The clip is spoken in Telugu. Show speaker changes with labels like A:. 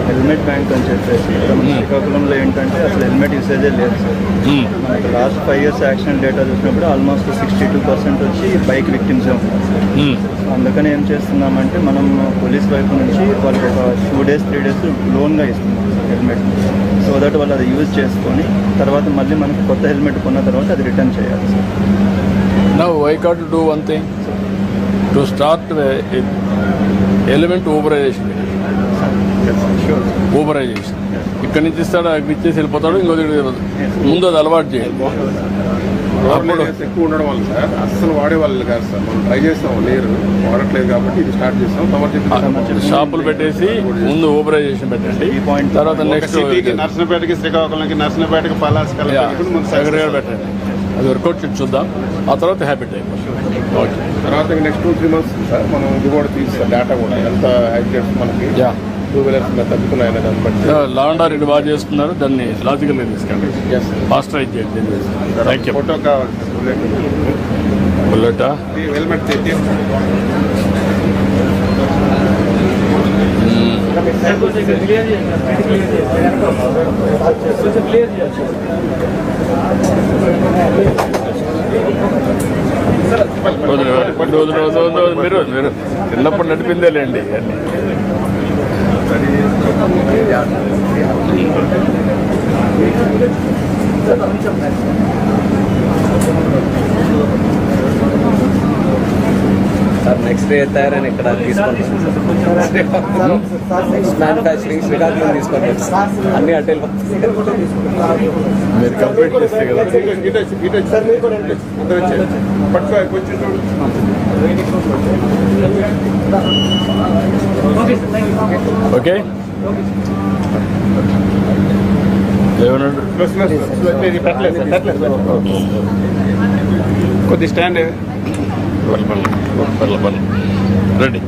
A: హెల్మెట్ బ్యాంక్ అని చెప్పేసి శ్రీకాకుళంలో ఏంటంటే అసలు హెల్మెట్ యూసేజే లేదు సార్. మనకి లాస్ట్ 5 years యాక్సిడెంట్ డేటా చూసినప్పుడు ఆల్మోస్ట్ 62% వచ్చి బైక్ విక్టిమ్సే ఉన్నారు సార్. అందుకని ఏం చేస్తున్నామంటే మనం పోలీస్ వైపు నుంచి వాళ్ళకి ఒక 2 days 3 days లోన్గా ఇస్తున్నాం సార్ హెల్మెట్. సో దట్ వాళ్ళు అది యూజ్ చేసుకొని తర్వాత మళ్ళీ మనకి కొత్త హెల్మెట్ కొన్న తర్వాత అది రిటర్న్ చేయాలి sir.
B: Now I got to do one thing to start element Uberization. Uberization. ఇక్కడ నుంచి ఇస్తాడు అక్కడి ఇచ్చేసి వెళ్ళిపోతాడు. ఇంకో ముందు అది అలవాటు చేయాలి.
C: ఎక్కువ ఉండడం వల్ల సార్ అస్సలు వాడేవాళ్ళు కాదు సార్. మనం ట్రై చేస్తాం, లేరు వాడట్లేదు కాబట్టి ఇది స్టార్ట్ చేస్తాం.
B: షాపులు పెట్టేసి ముందు ఊబరైజేషన్ పెట్టండి.
A: ఈ పాయింట్
B: తర్వాత నెక్స్ట్
C: నర్సనపేటకి, శ్రీకాకుళంకి, నర్సనపేటకి, పలాసకల్
B: పెట్టండి. అది వర్కౌట్ చేసి చూద్దాం. ఆ తర్వాత హ్యాబిట్ అయిపోతుంది. ఓకే,
C: తర్వాత నెక్స్ట్ 2-3 months సార్ మనం ఇది కూడా తీస్తాం, డేటా కూడా ఎంత యాక్సిడెంట్స్ మనకి 2 wheelers తగ్గుతున్నాయని దాన్ని బట్టి.
B: లా అండ్ ఆర్డర్ బాగా చేస్తున్నారు. దాన్ని లాజికల్గా తీసుకెళ్ళండి. ఫాస్ట్ రైజ్ చేయండి. Thank you.
C: ఫోటో కావాలి
B: బుల్లెటా
C: హెల్మెట్ తెచ్చి
B: మీరు చిన్నప్పుడు నడిపిందేలేండి.
D: సార్ నెక్స్ట్ డే తయారని ఇక్కడ తీసుకుంటాం. నెక్స్ట్ మ్యానుఫ్యాక్చరింగ్ శ్రీకాకుళం తీసుకుంటాం. అన్ని అడ్డలు
B: మీరు కంప్లీట్ చేస్తే కదా. ఓకే,
C: కొద్ది స్టాండ్
B: రెడీ.